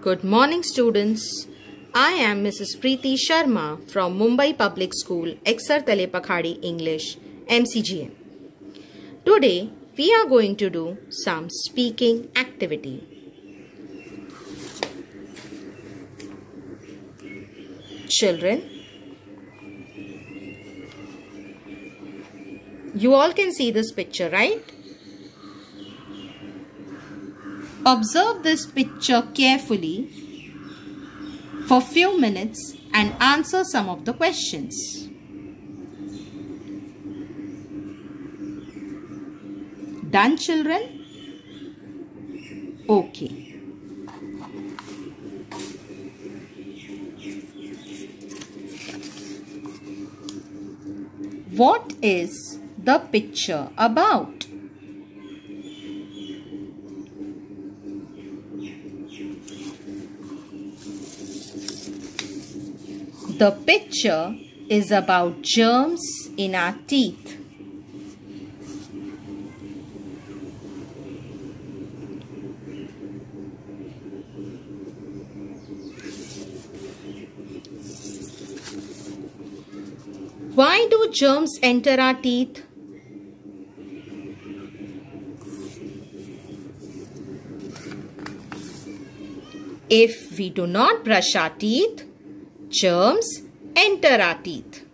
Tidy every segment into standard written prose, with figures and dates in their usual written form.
Good morning, students. I am Mrs. Priti Sharma from Mumbai Public School, Eksar Talepakhadi English, MCGM. Today, we are going to do some speaking activity. Children, you all can see this picture, right? Observe this picture carefully for few minutes and answer some of the questions. Done, children? Okay. What is the picture about? The picture is about germs in our teeth. Why do germs enter our teeth? If we do not brush our teeth, germs enter our teeth.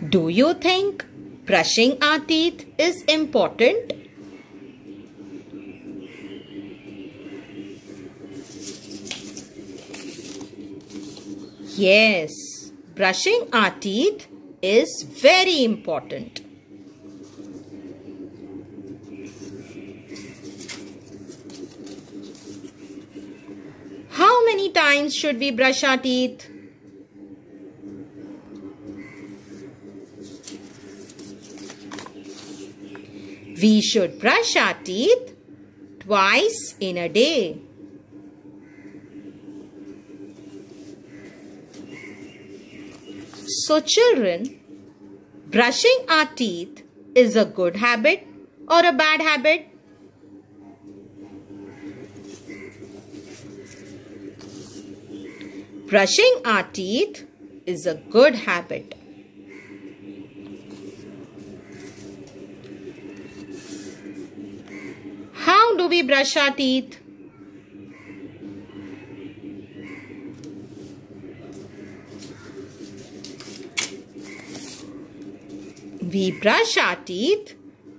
Do you think brushing our teeth is important? Yes, brushing our teeth is very important. How many times should we brush our teeth? We should brush our teeth twice in a day. So children, brushing our teeth is a good habit or a bad habit? Brushing our teeth is a good habit. How do we brush our teeth? We brush our teeth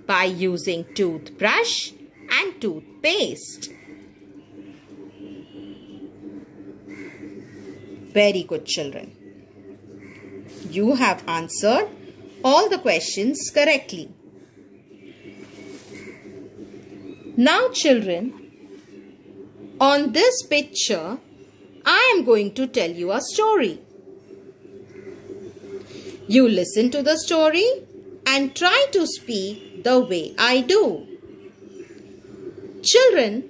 by using toothbrush and toothpaste. Very good, children. You have answered all the questions correctly. Now, children, on this picture, I am going to tell you a story. You listen to the story and try to speak the way I do. Children,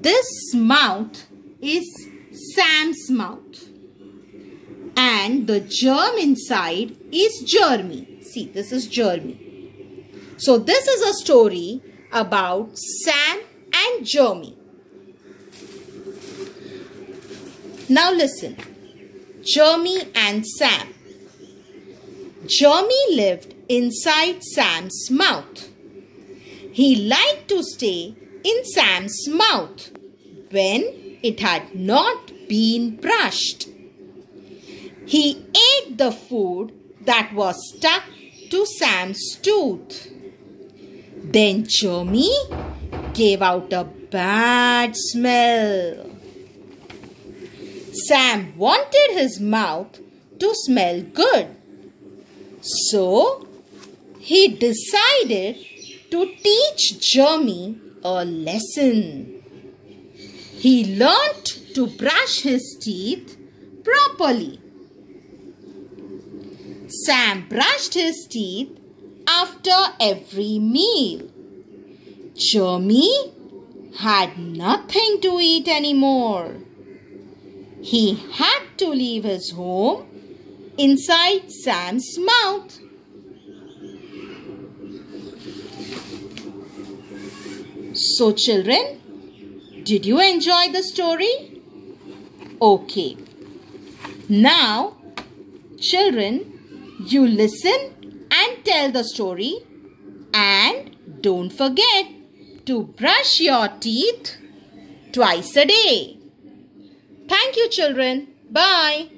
this mouth is Sam's mouth and the germ inside is germy. See, this is germy. So this is a story about Sam and Germy. Now listen, Germy and Sam. Germy lived inside Sam's mouth. He liked to stay in Sam's mouth when it had not been brushed. He ate the food that was stuck to Sam's tooth. Then Germy gave out a bad smell. Sam wanted his mouth to smell good. So, he decided to teach Germy a lesson. He learned to brush his teeth properly. Sam brushed his teeth after every meal. Germy had nothing to eat anymore. He had to leave his home inside Sam's mouth. So children, did you enjoy the story? Okay. Now, children, you listen and tell the story, and don't forget to brush your teeth twice a day. Thank you, children. Bye.